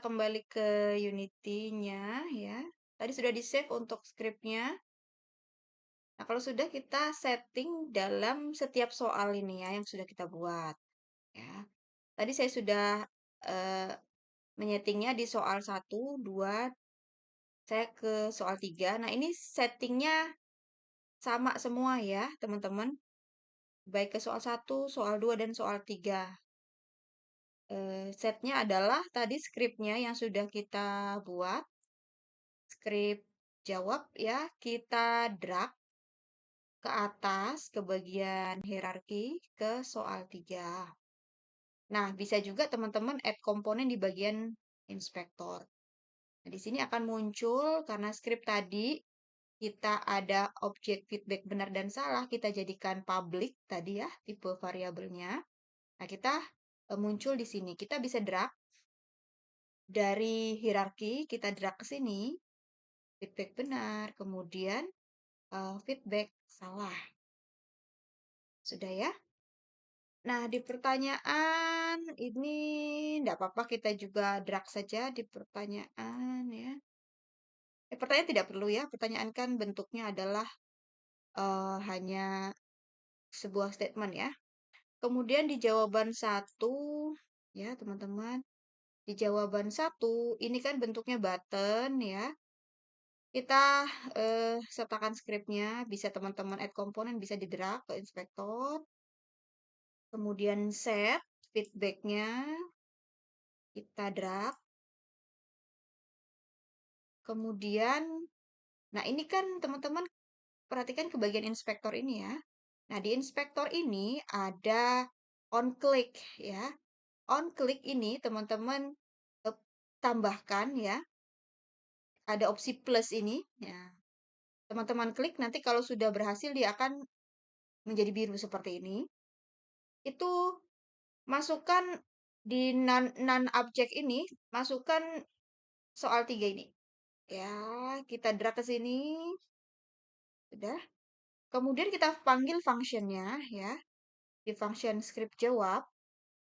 Kembali ke Unity-nya ya. Tadi sudah di-save untuk skripnya. Nah, kalau sudah kita setting dalam setiap soal ini ya yang sudah kita buat ya. Tadi saya sudah eh, menyetingnya di soal 1, 2, saya ke soal 3. Nah, ini settingnya sama semua ya, teman-teman. Baik ke soal 1, soal 2, dan soal 3. Setnya adalah tadi skripnya yang sudah kita buat. Skrip jawab ya, kita drag ke atas, ke bagian hierarki, ke soal 3. Nah, bisa juga teman-teman add komponen di bagian inspektor. Nah, di sini akan muncul karena skrip tadi kita ada objek feedback benar dan salah, kita jadikan public tadi ya, tipe variabelnya. Nah, kita muncul di sini. Kita bisa drag dari hierarki, kita drag ke sini, feedback benar, kemudian feedback salah. Sudah ya? Nah, di pertanyaan ini tidak apa-apa, kita juga drag saja di pertanyaan ya. Pertanyaan tidak perlu ya, pertanyaan kan bentuknya adalah hanya sebuah statement ya. Kemudian di jawaban 1, ya teman-teman, di jawaban 1, ini kan bentuknya button ya. Kita sertakan skripnya, bisa teman-teman add komponen, bisa di drag ke inspektor. Kemudian set feedbacknya, kita drag. Kemudian, nah ini kan teman-teman perhatikan ke bagian inspektor ini ya. Nah, di inspektor ini ada on click ya. On click ini teman-teman tambahkan ya. Ada opsi plus ini ya. Teman-teman klik nanti kalau sudah berhasil dia akan menjadi biru seperti ini. Itu masukkan di non object ini, masukkan soal 3 ini. Ya, kita drag ke sini. Sudah. Kemudian kita panggil functionnya ya. Di function script jawab,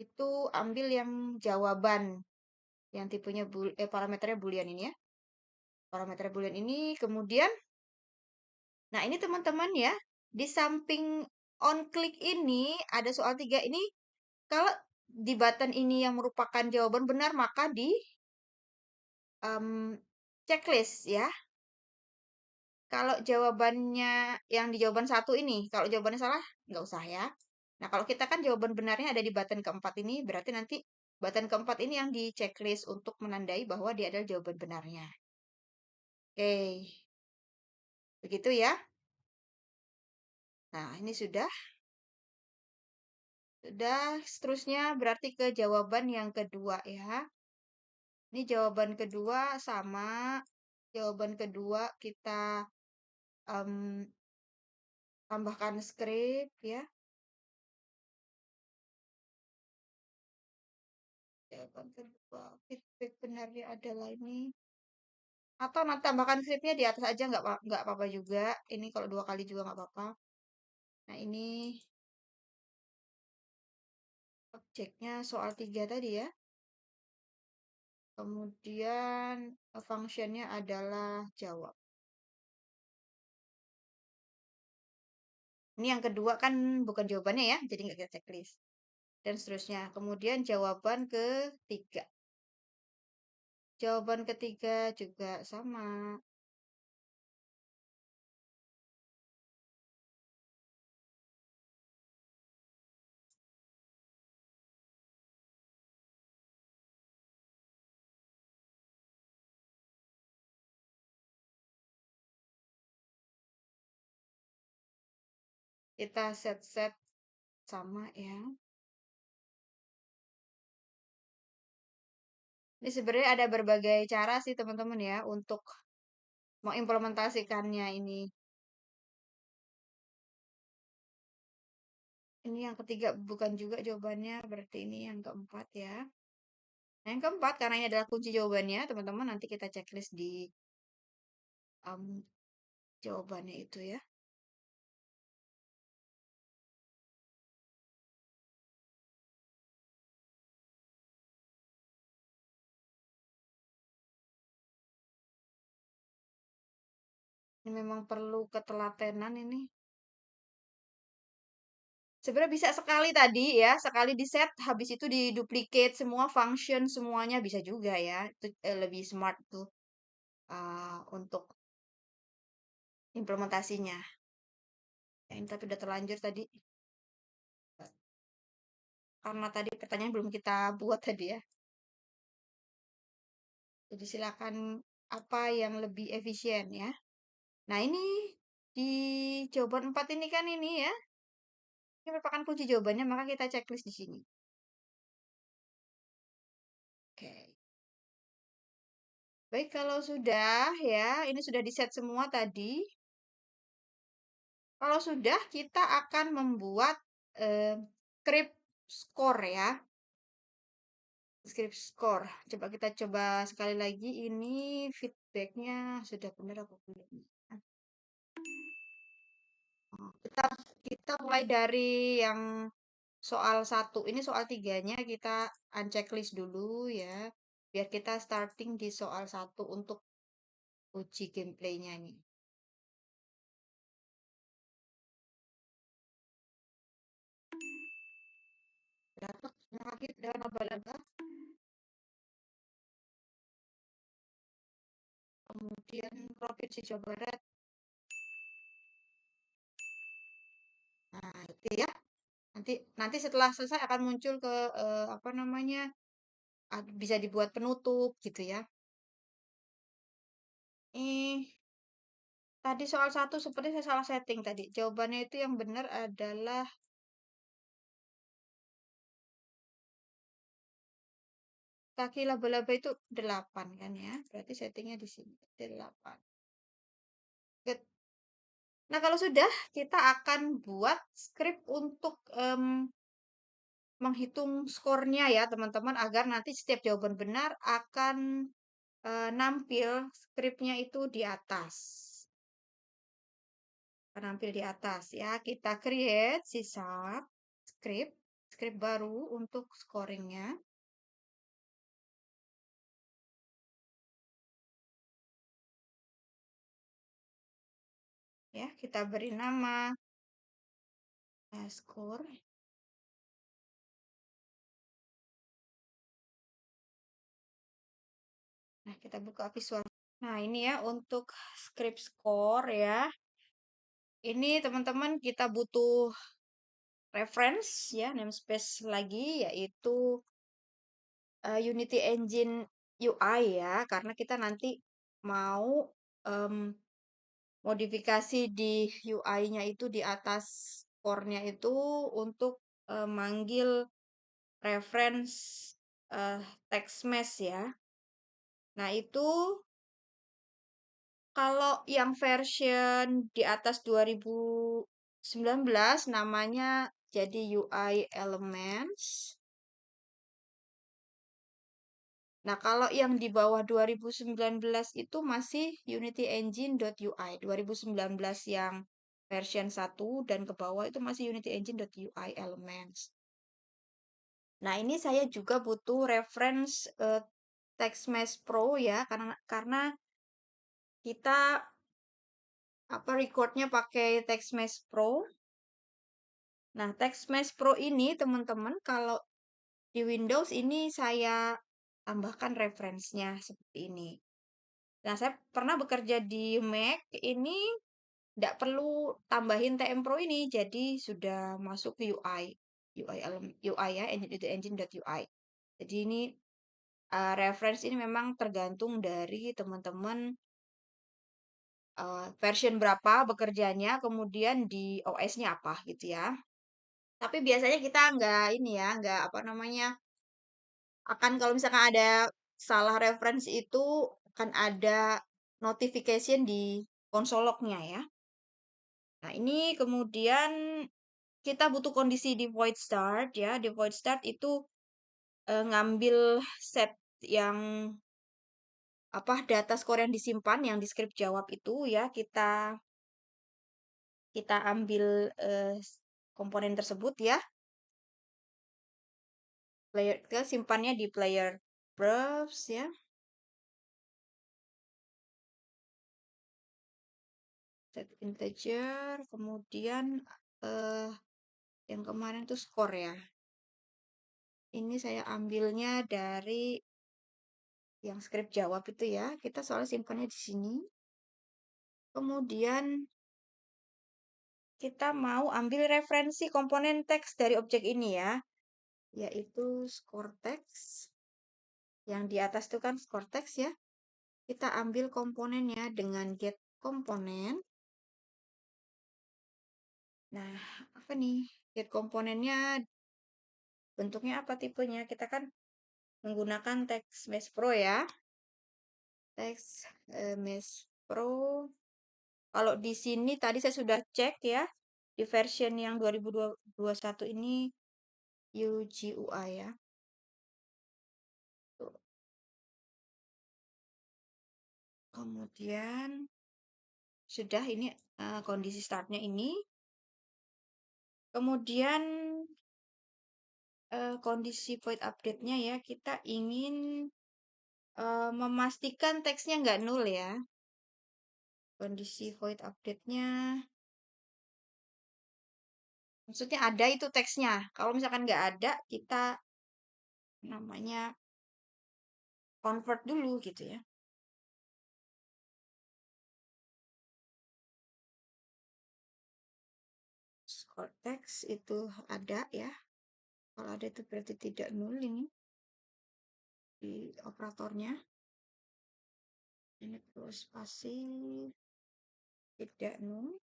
itu ambil yang jawaban. Yang tipenya parameternya boolean ini ya. Parameter boolean ini. Kemudian, nah ini teman-teman ya. Di samping on click ini, ada soal 3 ini. Kalau di button ini yang merupakan jawaban benar, maka di checklist ya. Kalau jawabannya yang di jawaban 1 ini, kalau jawabannya salah, nggak usah ya. Nah, kalau kita kan jawaban benarnya ada di button keempat ini, berarti nanti button keempat ini yang di checklist untuk menandai bahwa dia adalah jawaban benarnya. Oke, begitu ya. Nah, ini sudah. Sudah, seterusnya berarti ke jawaban yang kedua ya. Ini jawaban kedua sama. Jawaban kedua kita tambahkan script ya. Jawaban kedua, feedback benarnya adalah ini. Atau nanti tambahkan scriptnya di atas aja, nggak apa-apa juga. Ini kalau 2 kali juga nggak apa-apa. Nah, ini objeknya soal 3 tadi ya. Kemudian functionnya adalah jawab. Ini yang kedua kan bukan jawabannya ya, jadi nggak kita checklist. Dan seterusnya. Kemudian jawaban ketiga. Jawaban ketiga juga sama. Kita set-set sama ya. Ini sebenarnya ada berbagai cara sih teman-teman ya untuk mengimplementasikannya ini. Ini yang ketiga bukan juga jawabannya, berarti ini yang keempat ya. Nah, yang keempat, karena ini adalah kunci jawabannya, teman-teman nanti kita checklist di jawabannya itu ya. Ini memang perlu ketelatenan ini. Sebenarnya bisa sekali tadi ya, sekali di set, habis itu di duplicate semua function semuanya bisa juga ya. Itu lebih smart tuh untuk implementasinya. Ya, ini tapi udah terlanjur tadi karena tadi pertanyaan belum kita buat tadi ya. Jadi silakan apa yang lebih efisien ya. Nah, ini di jawaban 4 ini kan ini ya. Ini merupakan kunci jawabannya, maka kita checklist di sini. Oke. Baik, kalau sudah ya, ini sudah di-set semua tadi. Kalau sudah, kita akan membuat script score ya. Script score. Coba kita coba sekali lagi ini feedbacknya sudah benar apa belum. Kita kita mulai dari yang soal satu. Ini soal tiganya kita unchecklist dulu ya. Biar kita starting di soal satu untuk uji gameplaynya nih. Dapat mengakhir dengan laba-laba. Kemudian Provinsi Jawa Barat. Nah, itu ya. Nanti nanti setelah selesai akan muncul ke apa namanya? Bisa dibuat penutup gitu ya. Tadi soal satu seperti saya salah setting tadi. Jawabannya itu yang benar adalah kaki laba-laba itu 8 kan ya. Berarti settingnya di sini 8. Good. Nah, kalau sudah, kita akan buat script untuk menghitung skornya ya, teman-teman, agar nanti setiap jawaban benar akan nampil scriptnya itu di atas. Nampil di atas ya. Kita create sisap script baru untuk scoringnya. Ya, kita beri nama score. Nah, kita buka visual. Nah, ini ya untuk script score ya. Ini teman-teman kita butuh reference ya, namespace lagi yaitu Unity Engine UI ya, karena kita nanti mau modifikasi di UI-nya itu di atas core-nya itu untuk manggil reference text mesh ya. Nah, itu kalau yang version di atas 2019 namanya jadi UI Elements. Nah, kalau yang di bawah 2019 itu masih Unity Engine.UI. 2019 yang version 1 dan ke bawah itu masih Unity Engine.UI Elements. Nah, ini saya juga butuh reference TextMesh Pro ya, karena kita recordnya pakai TextMesh Pro. Nah, TextMesh Pro ini teman-teman kalau di Windows ini saya tambahkan referensinya seperti ini. Nah, saya pernah bekerja di Mac ini tidak perlu tambahin TM Pro ini, jadi sudah masuk ke UI ya, engine.ui. Jadi ini reference ini memang tergantung dari teman-teman version berapa bekerjanya, kemudian di OS-nya apa gitu ya. Tapi biasanya kita nggak ini ya, nggak apa namanya, akan kalau misalkan ada salah referensi itu akan ada notification di konsol log-nya ya. Nah, ini kemudian kita butuh kondisi di void start ya. Di void start itu ngambil set yang data skor yang disimpan yang di script jawab itu ya kita ambil komponen tersebut ya. Kita simpannya di player props ya. set integer, kemudian yang kemarin tuh skor ya. Ini saya ambilnya dari yang script jawab itu ya. Kita soalnya simpannya di sini. Kemudian kita mau ambil referensi komponen teks dari objek ini ya, yaitu score text. Yang di atas itu kan score text ya. Kita ambil komponennya dengan get komponen. Nah, apa nih? Get komponennya bentuknya apa tipenya? Kita kan menggunakan teks Mesh Pro ya. Teks Mesh Pro. Kalau di sini tadi saya sudah cek ya. Di version yang 2021 ini UGUI ya. Tuh. Kemudian sudah ini kondisi startnya ini. Kemudian kondisi void update-nya ya, kita ingin memastikan teksnya nggak nol ya. Kondisi void update-nya, maksudnya ada itu teksnya. Kalau misalkan nggak ada, kita namanya convert dulu gitu ya. Score text itu ada ya. Kalau ada itu berarti tidak nol ini di operatornya. Ini terus spasi tidak nol.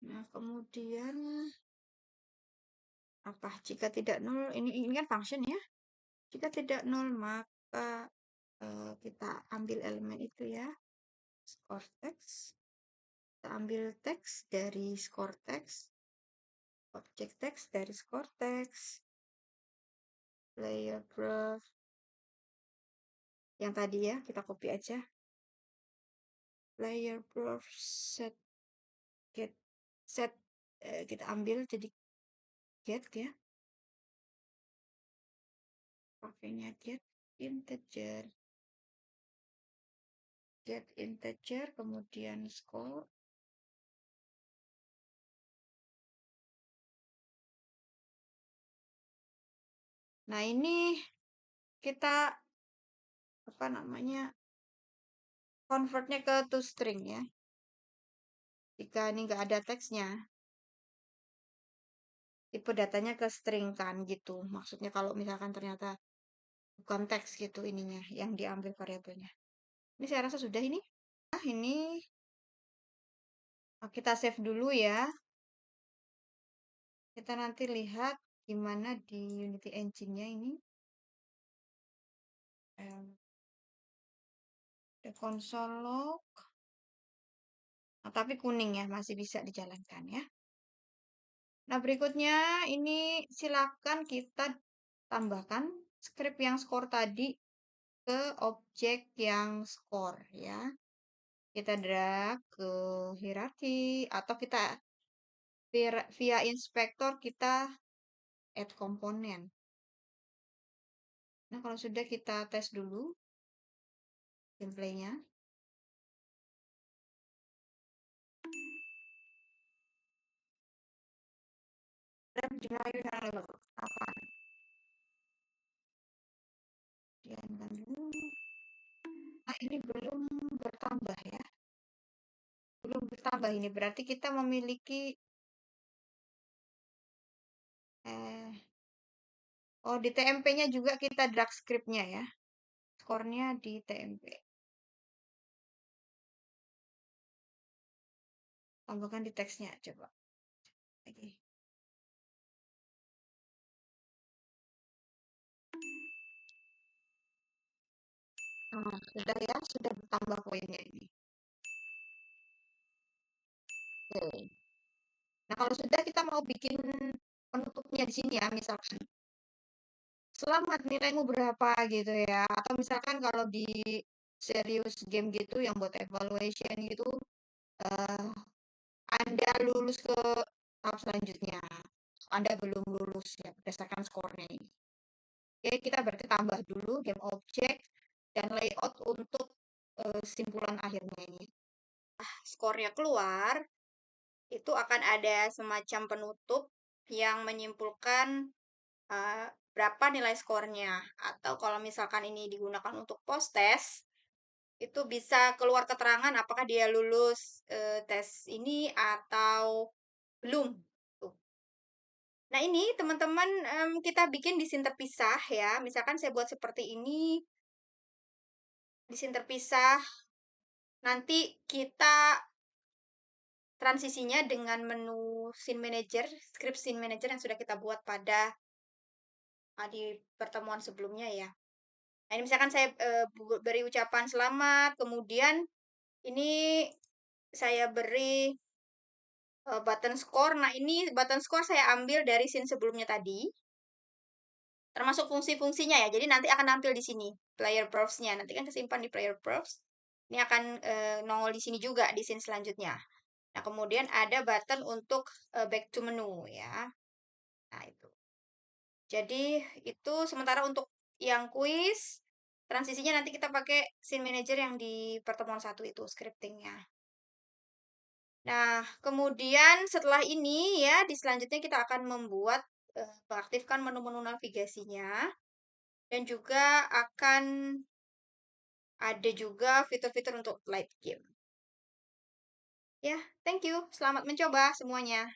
Nah, kemudian apa? Jika tidak nol, ini kan function ya. Jika tidak nol, maka kita ambil elemen itu ya. Score text. Kita ambil teks dari score text. Objek teks dari score text. Layer proof. Yang tadi ya, kita copy aja. Layer proof set get set kita ambil jadi get ya. Pakainya get integer. Get integer kemudian score. Nah, ini kita apa namanya? Convertnya ke toString ya. Jika ini nggak ada teksnya, tipe datanya ke string kan gitu. Maksudnya kalau misalkan ternyata bukan teks gitu ininya yang diambil variabelnya. Ini saya rasa sudah ini. Nah, ini kita save dulu ya. Kita nanti lihat gimana di Unity Engine-nya ini. Ada console log. Nah, tapi kuning ya, masih bisa dijalankan ya. Nah, berikutnya ini silakan kita tambahkan script yang score tadi ke objek yang score ya. Kita drag ke hierarki atau kita via inspektor kita add komponen. Nah, kalau sudah kita tes dulu gameplaynya. Dan denial apa? Diamkan dulu. Nah, ini belum bertambah ya. Belum bertambah ini berarti kita memiliki oh di TMP-nya juga kita drag script-nya ya. Skornya di TMP. Tambahkan di teksnya coba. Lagi. Sudah ya, sudah bertambah poinnya ini. Oke. Nah, kalau sudah kita mau bikin penutupnya di sini ya, misalkan selamat nilaimu berapa gitu ya. Atau misalkan kalau di serius game gitu yang buat evaluation gitu, Anda lulus ke tahap selanjutnya. Anda belum lulus ya berdasarkan skornya ini. Oke, kita berarti tambah dulu game object dan layout untuk simpulan akhirnya ini. Skornya keluar, itu akan ada semacam penutup yang menyimpulkan berapa nilai skornya. Atau kalau misalkan ini digunakan untuk post test, itu bisa keluar keterangan apakah dia lulus tes ini atau belum. Tuh. Nah ini teman-teman kita bikin di scene terpisah ya. Misalkan saya buat seperti ini, di scene terpisah. Nanti kita transisinya dengan menu scene manager, script scene manager yang sudah kita buat pada di pertemuan sebelumnya ya. Nah, ini misalkan saya beri ucapan selamat, kemudian ini saya beri button score. Nah, ini button score saya ambil dari scene sebelumnya tadi. Termasuk fungsi-fungsinya ya. Jadi nanti akan tampil di sini player props-nya. Nanti kan kesimpan di player props. Ini akan nongol di sini juga di scene selanjutnya. Nah, kemudian ada button untuk back to menu ya. Nah, itu. Jadi itu sementara untuk yang kuis, transisinya nanti kita pakai scene manager yang di pertemuan satu itu, scriptingnya. Nah, kemudian setelah ini ya, di selanjutnya kita akan membuat, mengaktifkan menu-menu navigasinya, dan juga akan ada juga fitur-fitur untuk live game. Ya, thank you. Selamat mencoba semuanya.